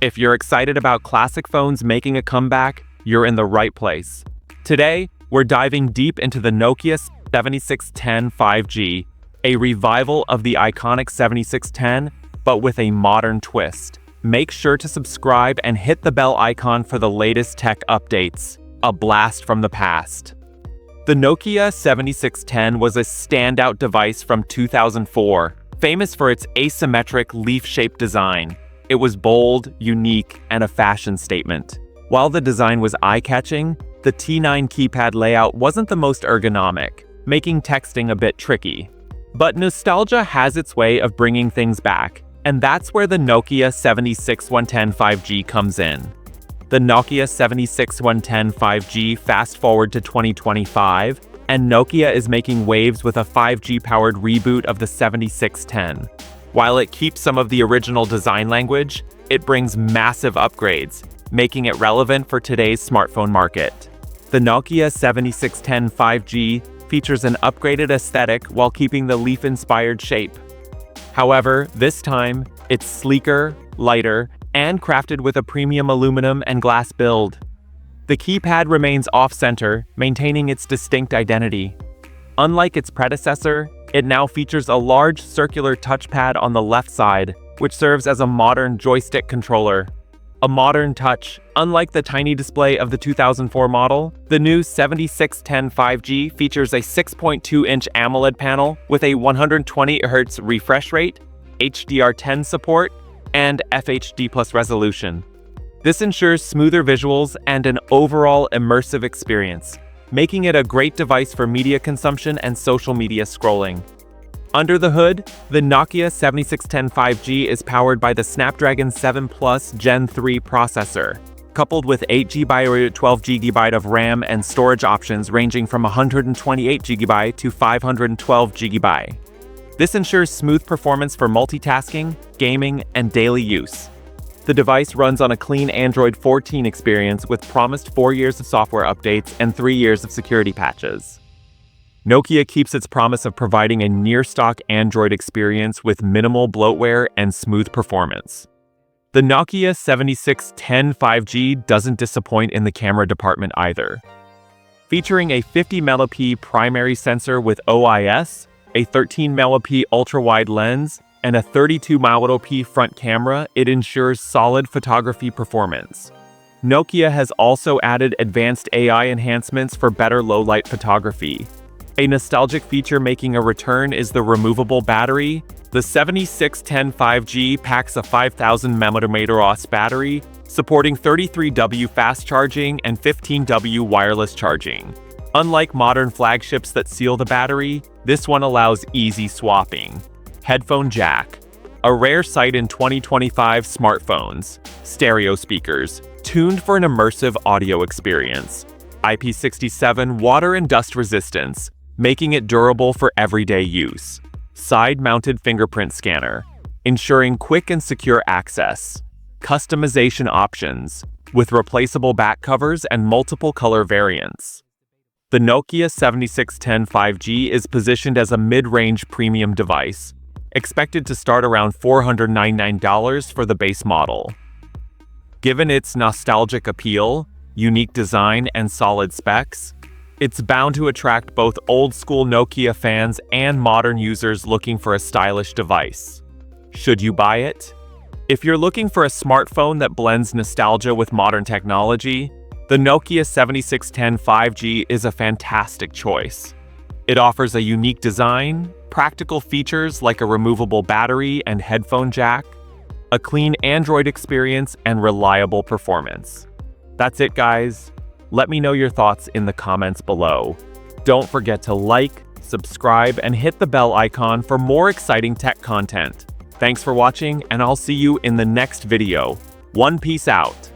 If you're excited about classic phones making a comeback, you're in the right place. Today, we're diving deep into the Nokia 7610 5G, a revival of the iconic 7610, but with a modern twist. Make sure to subscribe and hit the bell icon for the latest tech updates. A blast from the past. The Nokia 7610 was a standout device from 2004, famous for its asymmetric leaf-shaped design. It was bold, unique, and a fashion statement. While the design was eye-catching, the T9 keypad layout wasn't the most ergonomic, making texting a bit tricky. But nostalgia has its way of bringing things back, and that's where the Nokia 76110 5G comes in. The Nokia 76110 5G fast-forward to 2025, and Nokia is making waves with a 5G-powered reboot of the 7610. While it keeps some of the original design language, it brings massive upgrades, making it relevant for today's smartphone market. The Nokia 7610 5G features an upgraded aesthetic while keeping the leaf-inspired shape. However, this time, it's sleeker, lighter, and crafted with a premium aluminum and glass build. The keypad remains off-center, maintaining its distinct identity. Unlike its predecessor, it now features a large circular touchpad on the left side, which serves as a modern joystick controller. A modern touch, unlike the tiny display of the 2004 model, the new 7610 5G features a 6.2-inch AMOLED panel with a 120Hz refresh rate, HDR10 support, and FHD+ resolution. This ensures smoother visuals and an overall immersive experience, making it a great device for media consumption and social media scrolling. Under the hood, the Nokia 7610 5G is powered by the Snapdragon 7 Plus Gen 3 processor, coupled with 8GB or 12GB of RAM and storage options ranging from 128GB to 512GB. This ensures smooth performance for multitasking, gaming, and daily use. The device runs on a clean Android 14 experience with promised 4 years of software updates and 3 years of security patches. Nokia keeps its promise of providing a near-stock Android experience with minimal bloatware and smooth performance. The Nokia 7610 5G doesn't disappoint in the camera department either. Featuring a 50MP primary sensor with OIS, a 13MP ultra-wide lens, and a 32MP front camera, it ensures solid photography performance. Nokia has also added advanced AI enhancements for better low-light photography. A nostalgic feature making a return is the removable battery. The 7610 5G packs a 5000 mAh battery, supporting 33W fast charging and 15W wireless charging. Unlike modern flagships that seal the battery, this one allows easy swapping. Headphone Jack, a rare sight in 2025 smartphones. Stereo speakers, tuned for an immersive audio experience. IP67 water and dust resistance, making it durable for everyday use. Side-mounted fingerprint scanner, ensuring quick and secure access. Customization options, with replaceable back covers and multiple color variants. The Nokia 7610 5G is positioned as a mid-range premium device, expected to start around $499 for the base model. Given its nostalgic appeal, unique design, and solid specs, it's bound to attract both old-school Nokia fans and modern users looking for a stylish device. Should you buy it? If you're looking for a smartphone that blends nostalgia with modern technology, the Nokia 7610 5G is a fantastic choice. It offers a unique design, practical features like a removable battery and headphone jack, a clean Android experience, and reliable performance. That's it, guys. Let me know your thoughts in the comments below. Don't forget to like, subscribe, and hit the bell icon for more exciting tech content. Thanks for watching, and I'll see you in the next video. One Piece out.